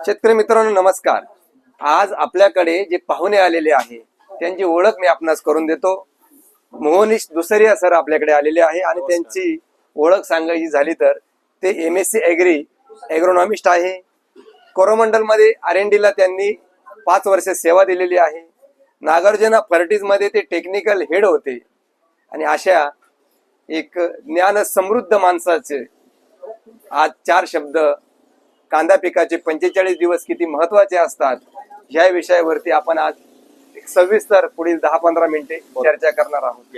शेतकरी मित्रांनो नमस्कार। आज आपल्याकडे जे पाहुणे आलेले आहे त्यांची ओळख मी आपणास करून देतो। मोहनीश दुसरिया सर आपल्याकडे आलेले आहे आणि त्यांची ओळख सांगायची झाली तर ते MSc ॲग्री ॲग्रोनॉमिस्ट आहे। कोरोमंडल मध्ये R&D ला त्यांनी 5 वर्ष सेवा दिलेली आहे। नागार्जुना फर्टीज मध्ये ते टेक्निकल हेड होते आणि अशा एक ज्ञान समृद्ध माणसाचे आज 4 शब्द कांदा पिकाचे 45 दिवस किती महत्त्वाचे असतात या विषयावरती आपण आज सविस्तर पुढील 10-15 मिनिटे चर्चा करणार आहोत।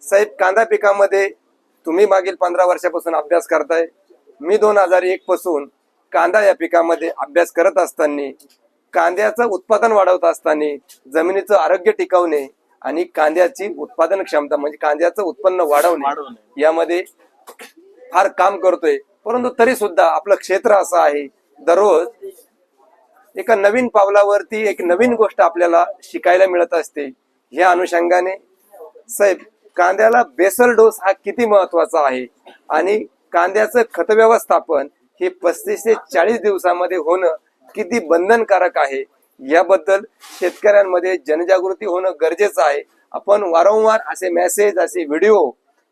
साहेब, कांदा पिकामध्ये तुम्ही मागील 15 वर्षापासून अभ्यास करताय, मी 2001 पासून कांदा या पिकामध्ये अभ्यास करत असताना कांद्याचं उत्पादन वाढवत असताना जमिनीचं आरोग्य टिकवणे आणि कांद्याची उत्पादन क्षमता म्हणजे कांद्याचं उत्पन्न वाढवणे यामध्ये फार काम करतोय। परंतु तरी सुद्धा आपलं क्षेत्र असं आहे, दररोज एका नवीन पावलावरती एक नवीन गोष्ट आपल्याला शिकायला मिळत असते। या अनुषंगाने साहेब, कांद्याला बेसल डोस हा किती महत्वाचा आहे आणि कांद्याचं खत व्यवस्थापन हे 35 ते 40 दिवसामध्ये होणं किती बंधनकारक आहे याबद्दल शेतकऱ्यांमध्ये जनजागृती होणं गरजेचं आहे। आपण वारंवार असे मेसेज, असे व्हिडिओ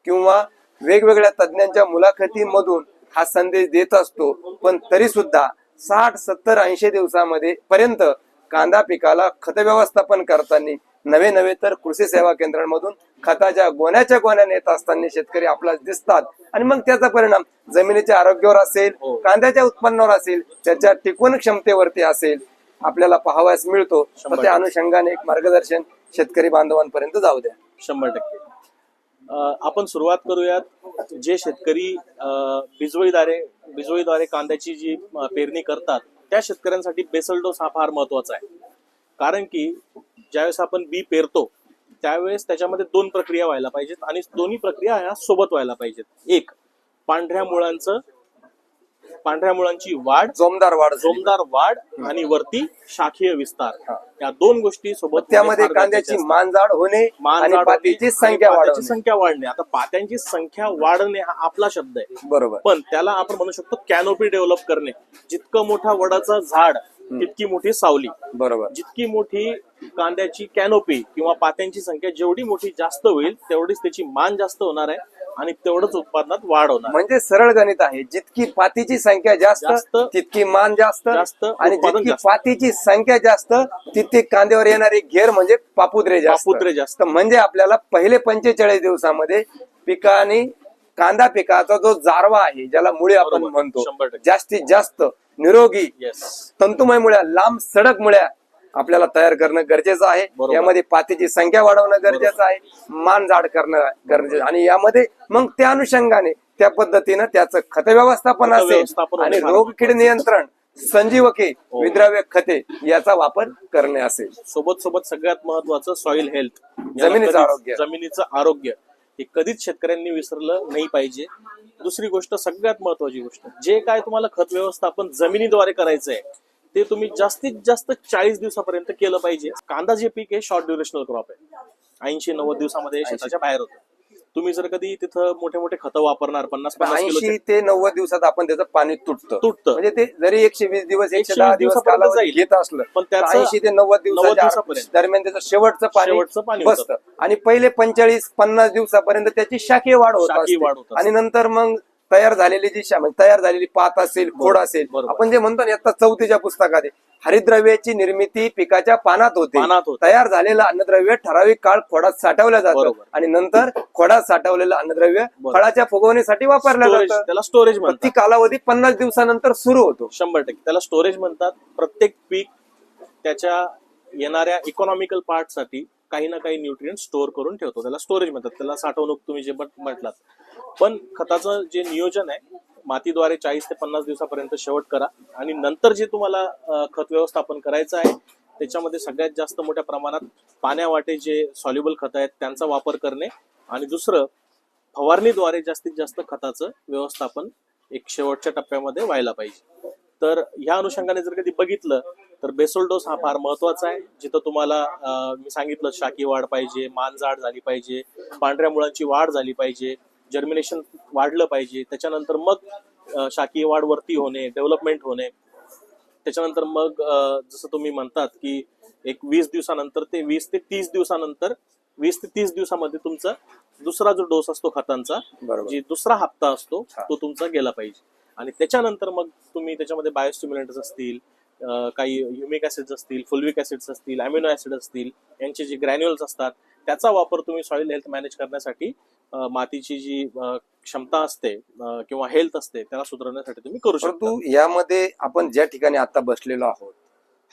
किंवा वेगवेगळ्या तज्ञांच्या मुलाखतीमधून हा संदेश देत असतो, पण तरी सुद्धा 60, 70, 80 दिवसामध्ये पर्यंत कांदा पिकाला खत व्यवस्थापन करताना नवे तर कृषी सेवा केंद्रांमधून खताच्या गोण्याच्या गोण्या नेत असताना शेतकरी आपल्याला दिसतात आणि मग त्याचा परिणाम जमिनीच्या आरोग्यावर असेल, कांद्याच्या उत्पन्नावर असेल, त्याच्या टिकवण क्षमतेवरती असेल आपल्याला पाहावयास मिळतो। तर त्या अनुषंगाने एक मार्गदर्शन शेतकरी बांधवांपर्यंत जाऊ द्या। 100% आपण सुरुवात करूयात। जे शेतकरी बिजवळीद्वारे कांद्याची जी पेरणी करतात त्या शेतकऱ्यांसाठी बेसल डोस हा फार महत्वाचा आहे। कारण की ज्यावेळेस आपण बी पेरतो त्यावेळेस त्याच्यामध्ये 2 प्रक्रिया व्हायला पाहिजेत आणि दोन्ही प्रक्रिया ह्या सोबत व्हायला पाहिजेत। एक, पांढऱ्या मुळांची वाढ, जोमदार वाढ आणि वरती शाखीय विस्तार, या 2 गोष्टी सोबत। त्यामध्ये कांद्याची मानजाड होणे आणि पातीची संख्या वाढणे। आता पात्यांची संख्या वाढणे हा आपला शब्द आहे, बरोबर, पण त्याला आपण म्हणू शकतो कॅनोपी डेव्हलप करणे। जितकं मोठा वडाचं झाड तितकी मोठी सावली, बरोबर। जितकी मोठी कांद्याची कॅनोपी किंवा पात्यांची संख्या जेवढी मोठी जास्त होईल तेवढीच त्याची मान जास्त होणार आहे आणि तेवढंच उत्पादनात वाढ होणार। म्हणजे सरळ गणित आहे, जितकी पातीची संख्या जास्त तितकी मान जास्त आणि जितकी पातीची संख्या जास्त तितके कांद्यावर येणारे घेर म्हणजे पापुद्रे जास्त। म्हणजे आपल्याला पहिले 45 दिवसामध्ये पिकाने कांदा पिकाचा जो जारवा आहे, ज्याला मुळे आपण म्हणतो, जास्तीत जास्त निरोगी तंतुमय मुळ्या, लांब सडक मुळ्या आपल्याला तयार करणं गरजेचं आहे। यामध्ये पातीची संख्या वाढवणं गरजेचं आहे, मान जाड करणं गरजेचं, आणि यामध्ये मग त्या अनुषंगाने त्या पद्धतीनं त्याचं खत व्यवस्थापन असेल आणि रोग कीड नियंत्रण, संजीवके, विद्राव्य खते याचा वापर करणे असेल। सोबत सगळ्यात महत्वाचं सॉइल हेल्थ, जमिनीचं आरोग्य हे कधीच शेतकऱ्यांनी विसरलं नाही पाहिजे। दुसरी गोष्ट, सगळ्यात महत्वाची गोष्ट, जे काय तुम्हाला खत व्यवस्थापन जमिनीद्वारे करायचंय ते तुम्ही जास्तीत जास्त 40 दिवसापर्यंत केलं पाहिजे। कांदा जे पीक आहे शॉर्ट ड्युरेशनल क्रॉप आहे, 80-90 दिवसामध्ये शेताच्या बाहेर होतं। तुम्ही जर कधी तिथं मोठे खतं वापरणार 50-50 किलो, 80 ते 90 दिवसात आपण त्याचं पाणी तुटतं म्हणजे ते जरी 120 दिवस 110 दिवस कालावधी घेत असलं पण त्याचं 80 ते 90 दिवसापर्यंत दरम्यान त्याचं शेवटचं पाणी बसतं आणि पहिले 45-50 दिवसापर्यंत त्याची शाखीय वाढ होत आणि नंतर मग तयार झालेली पात असेल, खोड असेल, आपण जे म्हणतो ना आता 4थीच्या पुस्तकात हरितद्रव्याची निर्मिती पिकाच्या पानात होते। तयार झालेलं अन्नद्रव्य ठराविक काळ खोडात साठवलं जातं आणि नंतर खोडात साठवलेलं अन्नद्रव्य फळाच्या फुगवणीसाठी वापरलं जातं, त्याला स्टोरेज म्हणतात। ती कालावधी 50 दिवसानंतर सुरू होतो। 100% त्याला स्टोरेज म्हणतात। प्रत्येक पीक त्याच्या येणाऱ्या इकॉनॉमिकल पार्ट साठी काही ना काही न्यूट्रिएंट स्टोअर करून ठेवतो, त्याला स्टोरेज म्हणतात, त्याला साठवणूक तुम्ही जे म्हटलात। पण खताचं जे नियोजन आहे मातीद्वारे 40 ते 50 दिवसापर्यंत शेवट करा आणि नंतर जे तुम्हाला खत व्यवस्थापन करायचं आहे त्याच्यामध्ये सगळ्यात जास्त मोठ्या प्रमाणात पाण्यावाटे जे सॉल्युबल खत आहेत त्यांचा वापर करणे आणि दुसरं फवारणीद्वारे जास्तीत जास्त खताचं व्यवस्थापन एक शेवटच्या टप्प्यामध्ये व्हायला पाहिजे। तर ह्या अनुषंगाने जर कधी बघितलं तर बेसल डोस हा फार महत्वाचा आहे। जिथं तुम्हाला मी सांगितलं शाखीय वाढ पाहिजे, मान जाड झाली पाहिजे, पांढऱ्या मुळांची वाढ झाली पाहिजे, जर्मिनेशन वाढलं पाहिजे, त्याच्यानंतर मग शाखीय वाढ वरती होणे, डेव्हलपमेंट होणे, त्याच्यानंतर मग जसं तुम्ही म्हणतात की एक 20 दिवसानंतर ते 20 ते 30 दिवसानंतर 20 ते 30 दिवसामध्ये तुमचा दुसरा जो डोस असतो खतांचा, बरोबर. जी दुसरा हप्ता असतो हा. तो तुमचा गेला पाहिजे. आणि त्याच्यानंतर मग तुम्ही त्याच्यामध्ये बायोस्टिम्युलंट्स असतील, काही ह्युमिक ऍसिड्स असतील, फुल्विक ऍसिड्स असतील, अमिनो ऍसिड असतील, यांचे जे ग्रॅन्युअल्स असतात त्याचा वापर तुम्ही सॉइल हेल्थ मॅनेज करण्यासाठी मातीची जी क्षमता असते किंवा हेल्थ असते त्याला सुधारण्यासाठी तुम्ही करू शकता. परंतु यामध्ये आपण ज्या ठिकाणी आता बसलेलो आहोत,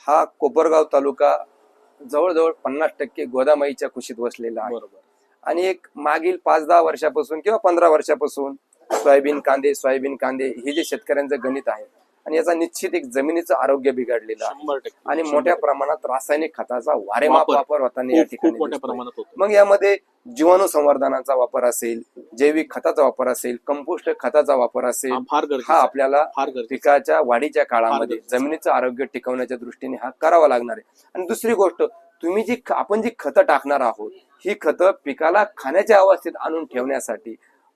हा कोपरगाव तालुका जवळजवळ 50% गोदामाईच्या कुशीत वसलेला आहे. बरोबर. आणि एक मागील 5-10 वर्षापासून किंवा 15 वर्षापासून सोयाबीन कांदे हे जे शेतकऱ्यांचं गणित आहे, आणि याचा निश्चित एक जमिनीचं आरोग्य बिघडलेलं आहे 100%. आणि मोठ्या प्रमाणात रासायनिक खताचा वारेमाप वापर होताना या खूप ठिकाणी मोठ्या दिसतोय. प्रमाणात होतो. मग यामध्ये जीवाणू संवर्धनाचा वापर असेल, जैविक खताचा वापर असेल, कंपोस्ट खताचा वापर असेल, फार गरजेचं हा आहे. आपल्याला फार गरजेचं आहे. पिकाच्या वाढीच्या काळामध्ये गरजेचं आहे. जमिनीचं आरोग्य टिकवण्याच्या दृष्टीने हा करावा लागणार आहे. आणि दुसरी गोष्ट, तुम्ही आपण जी खतं टाकणार आहोत, ही खतं पिकाला खाण्याच्या अवस्थेत आणून ठेवण्यासाठी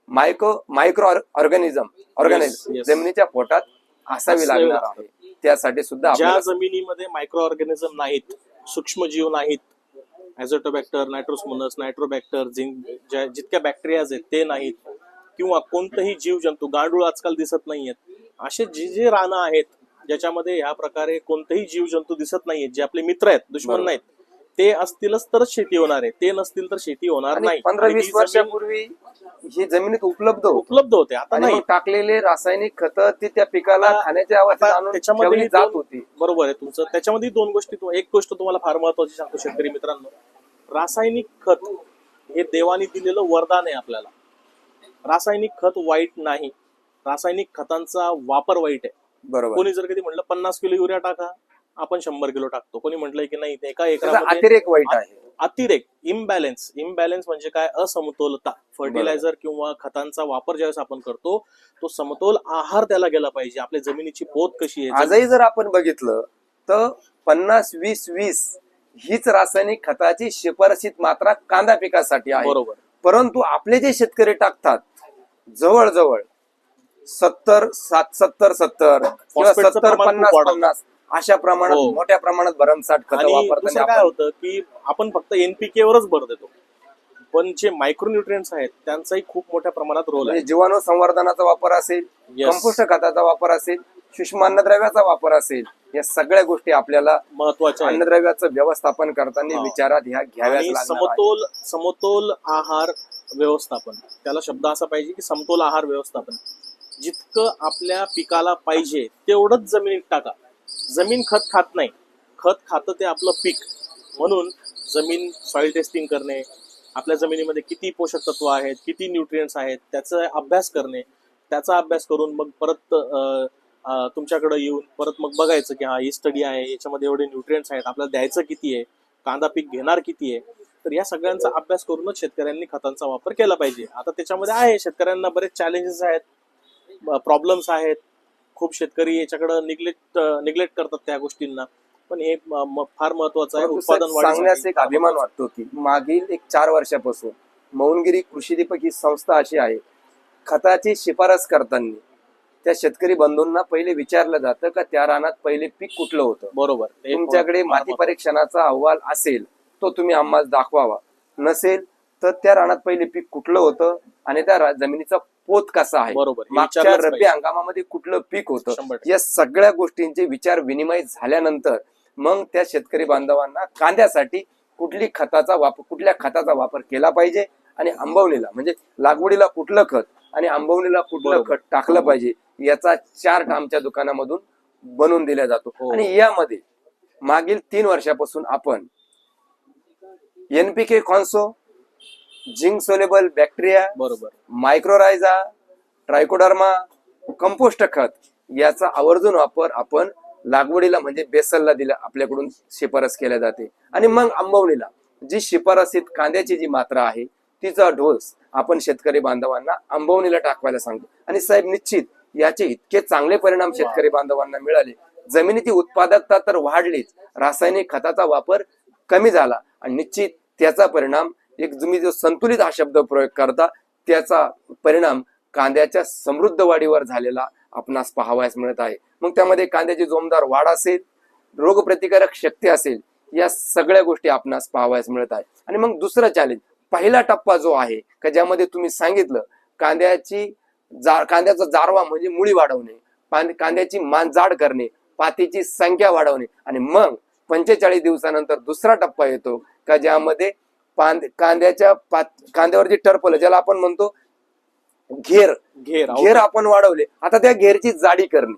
मायक्रो ऑर्गॅनिझम yes. जमिनीच्या पोटात असावी लागणार आहे. त्यासाठी सुद्धा ज्या आपल्याला जमिनीमध्ये मायक्रो ऑर्गॅनिझम नाहीत, सूक्ष्मजीव नाहीत, ॲझोटोबॅक्टर, नायट्रोसमोनस, नायट्रोबॅक्टर, जितक्या बॅक्टेरियाज आहेत ते नाहीत, किंवा कोणतेही जीवजंतू, गांडूळ आजकाल दिसत नाहीयेत, असे जे रानं आहेत ज्याच्यामध्ये ह्या प्रकारे कोणतेही जीवजंतू दिसत नाहीयेत, जे आपले मित्र आहेत, दुश्मन बरोबर. नाहीत, ते असतीलच तरच शेती होणार आहे, ते नसतील तर शेती होणार नाही. 15-20 आणि ती वर्षापूर्वी ही जमिनीत उपलब्ध होती. उपलब्ध होते, आता आणि नाही. मग टाकलेले रासायनिक खतं ती त्या पिकाला आता- खाण्याच्या अवस्थेत आता आणून त्याच्यामध्ये ठेवली जात दोन- होती. बरोबर आहे तुमचं. त्याच्यामध्ये दोन गोष्टी, एक गोष्ट तुम्हाला फार महत्वाची सांगतो शेतकरी मित्रांनो, रासायनिक खत हे देवाने दिलेलं वरदान आहे आपल्याला. रासायनिक खत वाईट नाही, रासायनिक खतांचा वापर वाईट आहे. बरोबर. कोणी जर कधी म्हटलं 50 किलो युरिया टाका, आपण 100 किलो टाकतो. कोणी म्हटलंय की नाही, एका त्याचा एकरामध्ये अतिरेक वाईट आहे. अतिरेक, इम्बॅलन्स म्हणजे काय, असमतोलता. फर्टिलायझर किंवा खतांचा वापर ज्यावेळेस आपण करतो, तो समतोल आहार त्याला गेला पाहिजे. आपल्या जमिनीची पोत कशी आहे, आजही जर आपण बघितलं तर 50-20-20 हीच रासायनिक खताची शिफारसीत मात्रा कांदा पिकासाठी आहे. बरोबर. परंतु आपले जे शेतकरी टाकतात जवळजवळ 70-70 किंवा फॉस्फेटचं प्रमाण खूप वाढतं. 70-50 अशा प्रमाणात हो. मोठ्या प्रमाणात भरमसाठ खतं आणि वापरताना दुसरं काय आपण होतं की आपण फक्त NPK वरच भर देतो, पण जे मायक्रोन्युट्रिएंट्स आहेत त्यांचाही खूप मोठ्या प्रमाणात रोल आहे. म्हणजे जीवाणू संवर्धनाचा वापर असेल, Yes. कंपोस्ट खताचा वापर असेल, सूक्ष्म अन्नद्रव्याचा वापर असेल, या सगळ्या गोष्टी आपल्याला महत्वाचे आहे. अन्नद्रव्याचं व्यवस्थापन करताना हा. विचारात घ्याव्याच आणि लागणार आहे. समतोल आहार व्यवस्थापन, त्याला शब्द असा पाहिजे की समतोल आहार व्यवस्थापन. जितकं आपल्या पिकाला पाहिजे तेवढंच जमिनीत टाका. जमीन खत खात नाही, खत खातं ते आपलं पीक. म्हणून जमीन सॉइल टेस्टिंग करणे, आपल्या जमिनीमध्ये किती पोषक तत्व आहेत, किती न्यूट्रिएंट्स आहेत, त्याचा अभ्यास करणे, त्याचा अभ्यास करून मग परत तुमच्याकडे येऊन परत मग बघायचं की हा ही स्टडी आहे, याच्यामध्ये एवढे न्यूट्रिएंट्स आहेत, आपल्याला द्यायचं किती आहे, कांदा पीक घेणार किती आहे. तर या सगळ्यांचा अभ्यास करूनच शेतकऱ्यांनी खतांचा वापर केला पाहिजे. आता त्याच्यामध्ये आहे, शेतकऱ्यांना बरेच चॅलेंजेस आहेत, प्रॉब्लेम्स आहेत. खूप शेतकरी याच्याकडे निग्लेक्ट करतात त्या गोष्टींना, पण हे फार महत्वाचं आहे. परंतु उत्पादन सांगण्यास वाढीसाठी एक अभिमान वाटतो की मागील 4 वर्षापासून मौनगिरी कृषी दीपक ही संस्था अशी आहे, खताची शिफारस करताना त्या शेतकरी बंधूंना पहिले विचारलं जातं का त्या रानात पहिले पीक कुठलं होतं. बरोबर. हे तुमच्याकडे फार माती परीक्षणाचा अहवाल असेल तो तुम्ही आम्हाला दाखवावा, नसेल तर त्या रानात पहिले पीक कुठलं होतं आणि त्या जमिनीचा पोत कसा आहे, बरोबर. हे मागच्या विचारलंच रब्बी पाहिजे. हंगामामध्ये कुठलं पीक होतं, 100%. या सगळ्या गोष्टींचे विचार विनिमय झाल्यानंतर मग त्या शेतकरी बांधवांना कांद्यासाठी कुठल्या खताचा वापर केला पाहिजे आणि आंबवणीला म्हणजे लागवडीला कुठलं खत आणि आंबवणीला कुठलं बरोबर. खत टाकलं पाहिजे याचा चार्ट आमच्या दुकानामधून बनवून दिला जातो. हो. आणि यामध्ये मागील 3 वर्षापासून आपण NPK कॉन्सो, झिंक सोलेबल बॅक्टेरिया, बरोबर. मायक्रोरायझा, ट्रायकोडर्मा, कंपोस्ट खत याचा आवर्जून वापर आपण लागवडीला म्हणजे बेसलला दिला आपल्याकडून शिफारस केल्या जाते. आणि मग आंबवणीला जी शिफारसीत कांद्याची जी मात्रा आहे तिचा डोस आपण शेतकरी बांधवांना आंबवणीला टाकवायला सांगतो. आणि साहेब निश्चित याचे इतके चांगले परिणाम शेतकरी बांधवांना मिळाले, जमिनीची उत्पादकता तर वाढलीच, रासायनिक खताचा वापर कमी झाला आणि निश्चित त्याचा परिणाम तुम्ही जो संतुलित हा शब्द प्रयोग करता त्याचा परिणाम कांद्याच्या समृद्ध वाढीवर झालेला आपणास पाहावयास मिळत आहे. मग त्यामध्ये कांद्याची जोमदार वाढ असेल, रोगप्रतिकारक शक्ती असेल, या सगळ्या गोष्टी आपणास पाहावयास मिळत आहे. आणि मग दुसरा चॅलेंज, पहिला टप्पा जो आहे का ज्यामध्ये तुम्ही सांगितलं कांद्याचा जारवा म्हणजे मुळी वाढवणे, कांद्याची मान जाड करणे, पातीची संख्या वाढवणे, आणि मग 45 दिवसानंतर दुसरा टप्पा येतो का ज्यामध्ये कांद्यावरची टर्पल ज्याला आपण म्हणतो घेर आपण वाढवले. आता त्या घेरची जाडी करणे,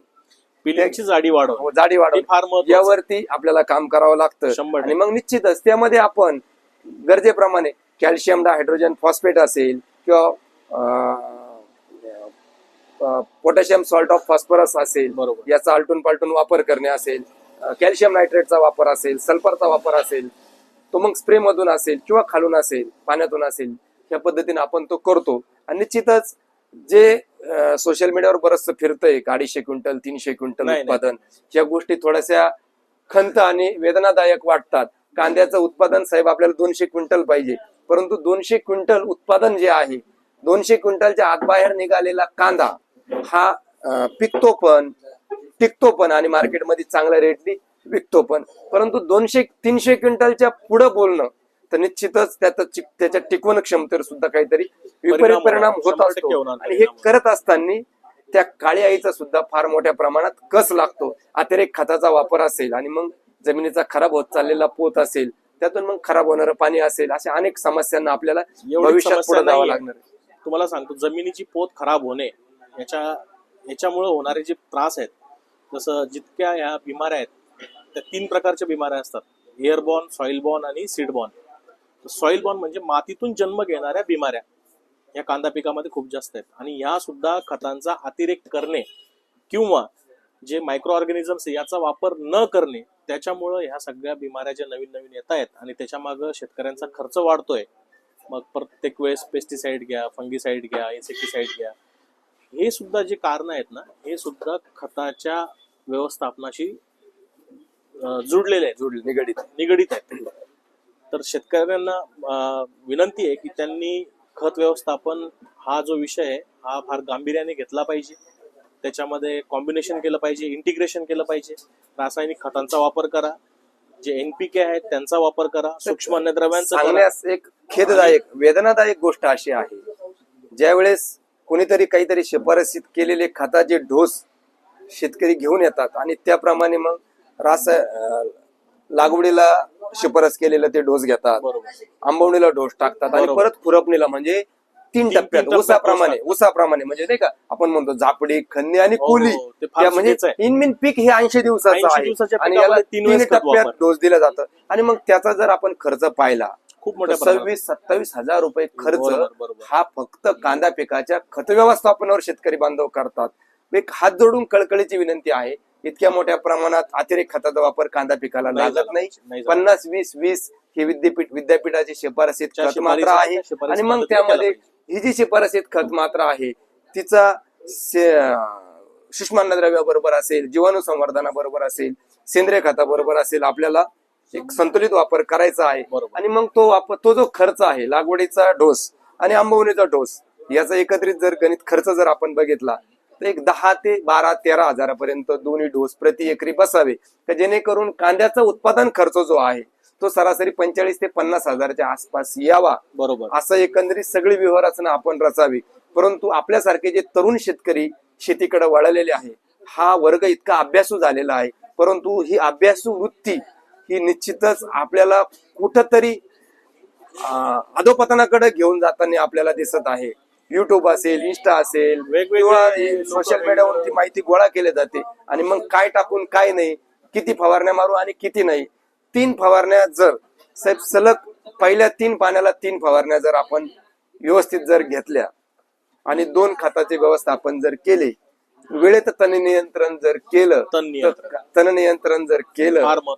पिलिंगची जाडी वाढव, जाडी वाढवणे, फार महत्त्वाचं. यावरती आपल्याला काम करावं लागतं. 100%. आणि मग निश्चितच त्यामध्ये आपण गरजेप्रमाणे कॅल्शियम हायड्रोजन फॉस्फेट असेल किंवा पोटॅशियम सॉल्ट ऑफ फॉस्फरस असेल, बरोबर. याचा आलटून पालटून वापर करणे असेल, कॅल्शियम नायट्रेटचा वापर असेल, सल्फरचा वापर असेल, तो मग स्प्रे मधून असेल किंवा खालून असेल, पाण्यातून असेल, या पद्धतीने आपण तो करतो. आणि निश्चितच जे सोशल मीडियावर बरंच फिरतंय 250 क्विंटल 300 क्विंटल उत्पादन, या गोष्टी थोड्याशा खंत आणि वेदनादायक वाटतात. कांद्याचं उत्पादन साहेब आपल्याला 200 क्विंटल पाहिजे, परंतु 200 क्विंटल उत्पादन जे आहे, 200 क्विंटलच्या आतबाहेर निघालेला कांदा हा टिकतो पण आणि मार्केटमध्ये चांगल्या रेटनी विकतो पण. परंतु 200-300 क्विंटलच्या पुढे बोलणं तर निश्चितच त्याच्या टिकवण क्षमतेवर सुद्धा काहीतरी विपरीत परिणाम होत असतो. आणि हे करत असताना त्या काळी आईचा सुद्धा फार मोठ्या प्रमाणात कस लागतो. अतिरेक खताचा वापर असेल आणि मग जमिनीचा खराब होत चाललेला पोत असेल, त्यातून मग खराब होणारं पाणी असेल, अशा अनेक समस्यांना आपल्याला भविष्यात पुढे जावं लागणार. तुम्हाला सांगतो, जमिनीची पोत खराब होणे याच्यामुळे होणारे जे त्रास आहेत, जसं जितक्या ह्या बिमाऱ्या आहेत त्या 3 प्रकारच्या बिमाऱ्या असतात, एअरबॉर्न, सॉइल बॉर्न आणि सीड बॉर्न. सॉइल बॉर्न म्हणजे मातीतून जन्म घेणाऱ्या बिमाऱ्या या कांदा पिकामध्ये खूप जास्त आहेत. आणि ह्या सुद्धा खतांचा अतिरेक करणे किंवा जे मायक्रो ऑर्गॅनिझम्स याचा वापर न करणे, त्याच्यामुळं ह्या सगळ्या बिमाऱ्या ज्या नवीन नवीन येत आहेत आणि त्याच्या मागं शेतकऱ्यांचा खर्च वाढतोय. मग प्रत्येक वेळेस पेस्टिसाइड घ्या, फंगिसाइड घ्या, इन्सेक्टिसाइड घ्या, हे सुद्धा जे कारण आहेत ना, हे सुद्धा खताच्या व्यवस्थापनाशी जुडलेले आहेत, निगडीत आहेत. तर शेतकऱ्यांना विनंती आहे की त्यांनी खत व्यवस्थापन हा जो विषय आहे हा फार गांभीर्याने घेतला पाहिजे. त्याच्यामध्ये कॉम्बिनेशन केलं पाहिजे, इंटिग्रेशन केलं पाहिजे. रासायनिक खतांचा वापर करा, जे NPK आहेत त्यांचा वापर करा, सूक्ष्म अन्नद्रव्यांचा सांगण्यास एक खेददायक वेदनादायक गोष्ट अशी आहे, ज्यावेळेस कोणीतरी काहीतरी शिफारसीत केलेले खताचे डोस शेतकरी घेऊन येतात आणि त्याप्रमाणे मग लागवडीला शिफारस केलेलं ते डोस घेतात, आंबवणीला डोस टाकतात आणि परत खुरपणीला म्हणजे 3 टप्प्यात ऊसाप्रमाणे म्हणजे नाही का आपण म्हणतो झापडी, खन्नी आणि कोली, म्हणजे इन पीक हे 80 दिवसाचं आहे आणि याला 3 टप्प्यात डोस दिला जातं. आणि मग त्याचा जर आपण खर्च पाहिला, खूप मोठा 26-27 हजार रुपये खर्च हा फक्त कांदा पिकाच्या खत व्यवस्थापनावर शेतकरी बांधव करतात. एक हात जोडून कळकळीची विनंती आहे, इतक्या मोठ्या प्रमाणात अतिरेक खताचा वापर कांदा पिकाला लागत नाही. 50-20-20 ही विद्यापीठाची शिफारसीत खत मात्र आहे. आणि मग त्यामध्ये ही जी शिफारसीत खत मात्र आहे तिचा सूक्ष्म अन्नद्रव्याबरोबर असेल, जीवाणू संवर्धनाबरोबर असेल, सेंद्रिय खताबरोबर असेल, आपल्याला एक संतुलित वापर करायचा आहे. आणि मग तो जो खर्च आहे, लागवडीचा डोस आणि आंबवणीचा डोस, याचा एकत्रित जर गणित खर्च जर आपण बघितला तर एक 10 ते 12-13 हजारापर्यंत दोन्ही डोस प्रति एकरी बसावे, जेणेकरून कांद्याचा उत्पादन खर्च जो आहे तो सरासरी 45 ते 50 हजाराच्या आसपास यावा. बरोबर, असं एकंदरीत सगळी व्यूहरचना आपण रचावी. परंतु आपल्यासारखे जे तरुण शेतकरी शेतीकडे वळलेले आहे, हा वर्ग इतका अभ्यासू झालेला आहे, परंतु ही अभ्यासू वृत्ती ही निश्चितच आपल्याला कुठंतरी अधोपतनाकडे घेऊन जाताना आपल्याला दिसत आहे. युट्यूब असेल, इंस्टा असेल, किंवा सोशल मीडियावरती माहिती गोळा केली जाते आणि मग काय टाकून काय नाही, किती फवारण्या मारू आणि किती नाही. 3 फवारण्या जर साहेब सलग पहिल्या 3 पाण्याला 3 फवारण्या जर आपण व्यवस्थित जर घेतल्या आणि 2 खताचे व्यवस्थापन जर केले, वेळेत तण नियंत्रण जर केलं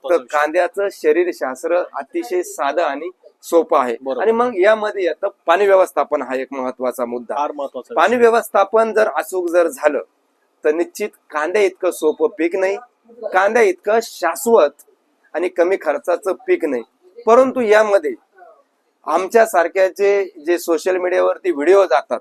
तर कांद्याचं शरीरशास्त्र अतिशय साधं आणि सोपं आहे. आणि मग यामध्ये येतं पाणी व्यवस्थापन, हा एक महत्वाचा मुद्दा. पाणी व्यवस्थापन जर अचूक जर झालं तर निश्चित कांद्या इतकं सोपं पीक नाही, कांद्या इतकं शाश्वत आणि कमी खर्चाचं पीक नाही. परंतु यामध्ये आमच्या सारख्याचे जे सोशल मीडियावरती व्हिडिओ जातात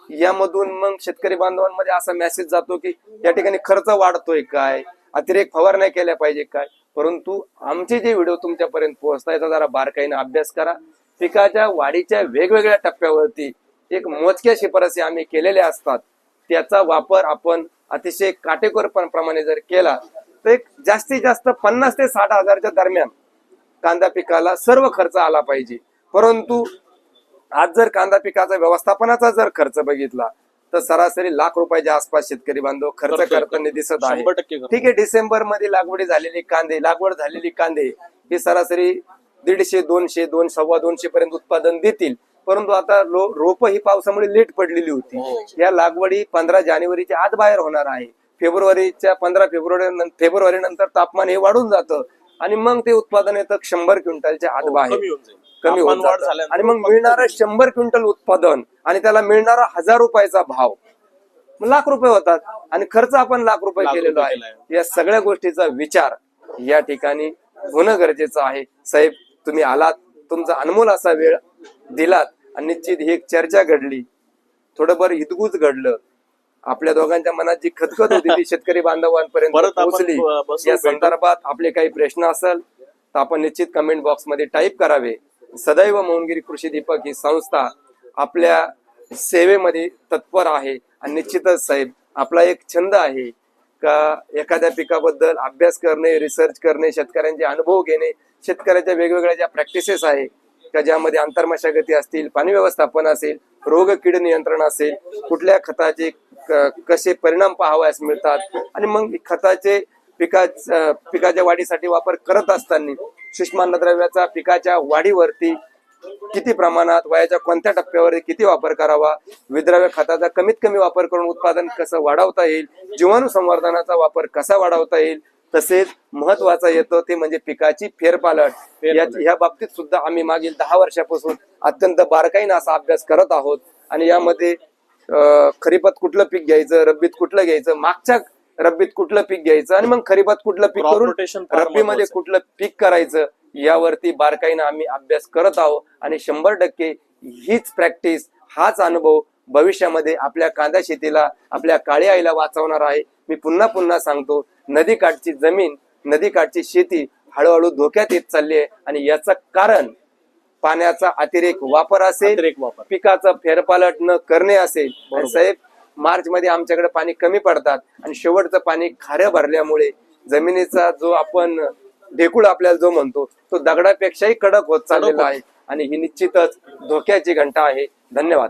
यामधून मग शेतकरी बांधवांमध्ये असा मेसेज जातो की या ठिकाणी खर्च वाढतोय काय, अतिरेक फवारण्या केल्या पाहिजे काय. परंतु आमचे जे व्हिडिओ तुमच्यापर्यंत पोहोचतायत जरा बारकाईने अभ्यास करा. पिकाच्या वाढीच्या वेगवेगळ्या टप्प्यावरती एक मोजक्या शिफारसी आम्ही केलेल्या असतात. त्याचा वापर आपण अतिशय काटेकोरपणाप्रमाणे जर केला तर एक जास्तीत जास्त 50 ते 60 हजारच्या दरम्यान कांदा पिकाला सर्व खर्च आला पाहिजे. परंतु आज जर कांदा पिकाचा व्यवस्थापनाचा जर खर्च बघितला तर सरासरी लाख रुपयाच्या आसपास शेतकरी बांधव खर्च करताना दिसत आहे. 100% ठीक आहे, डिसेंबर मध्ये लागवड झालेली कांदे ही सरासरी 150, 200, 200 पर्यंत उत्पादन देतील. परंतु आता रोप ही पावसामुळे लेट पडलेली होती. या लागवडी 15 जानेवारीच्या आत बाहेर होणार आहे. फेब्रुवारीच्या 15 फेब्रुवारी नंतर तापमान हे वाढून जातं आणि मग ते उत्पादन येतं 100 क्विंटलच्या आत बाहेर कमी होत जातं. आणि मग मिळणारं 100 क्विंटल उत्पादन आणि त्याला मिळणारा 1000 रुपयाचा भाव लाख रुपये होतात आणि खर्च आपण लाख रुपये केलेला आहे. या सगळ्या गोष्टीचा विचार या ठिकाणी होणं गरजेचं आहे. साहेब, तुम्ही आलात, तुमचा अनमोल असा वेळ दिलात आणि निश्चित ही एक चर्चा घडली, थोडंफार हितगुज घडलं. आपल्या दोघांच्या मनात जी खतखत होती ती शेतकरी बांधवांपर्यंत पोहोचली. या संदर्भात आपले काही प्रश्न असेल तर आपण निश्चित कमेंट बॉक्स मध्ये टाईप करावे. सदैव मोहनगिरी कृषी दीपक ही संस्था आपल्या सेवेमध्ये तत्पर आहे. आणि निश्चितच साहेब, आपला एक छंद आहे का एखाद्या पिकाबद्दल अभ्यास करणे, रिसर्च करणे, शेतकऱ्यांचे अनुभव घेणे, शेतकऱ्याच्या वेगवेगळ्या ज्या प्रॅक्टिसेस आहे का ज्यामध्ये आंतरमशागती असतील, पाणी व्यवस्थापन असेल, रोग कीड नियंत्रण असेल, कुठल्या खताचे कसे परिणाम पाहावयास मिळतात आणि मग खताचे पिकाच्या वाढीसाठी वापर करत असताना सूक्ष्म अन्नद्रव्याचा पिकाच्या वाढीवरती किती प्रमाणात, वयाच्या कोणत्या टप्प्यावर किती वापर करावा, विद्राव्य खताचा कमीत कमी वापर करून उत्पादन कसं वाढवता येईल, जीवाणू संवर्धनाचा वापर कसा वाढवता येईल, तसेच महत्वाचं येतं ते म्हणजे पिकाची फेरपालट. या बाबतीत सुद्धा आम्ही मागील 10 वर्षापासून अत्यंत बारकाईने असा अभ्यास करत आहोत. आणि यामध्ये खरीपात कुठलं पीक घ्यायचं, रब्बीत कुठलं घ्यायचं, मागच्या रब्बीत कुठलं पीक घ्यायचं आणि मग खरीपात कुठलं पीक करून रब्बीमध्ये कुठलं पीक करायचं, यावरती बारकाईने आम्ही अभ्यास करत आहोत. आणि 100% हीच प्रॅक्टिस, हाच अनुभव भविष्यामध्ये आपल्या कांदा शेतीला, आपल्या काळी आईला वाचवणार आहे. मी पुन्हा पुन्हा सांगतो, नदीकाठची जमीन, नदीकाठची शेती हळूहळू धोक्यात येत चालली आहे. आणि याचं कारण पाण्याचा अतिरेक वापर असेल, पिकाचं फेरपालट न करणे असेल. साहेब, मार्च मध्ये आमच्याकडे पाणी कमी पडतात आणि शेवटचं पाणी खारं भरल्यामुळे जमिनीचा जो आपण ढेकूळ आपल्याला जो म्हणतो तो दगडापेक्षाही कडक होत चाललेला आहे आणि ही निश्चितच धोक्याची घंटा आहे. धन्यवाद.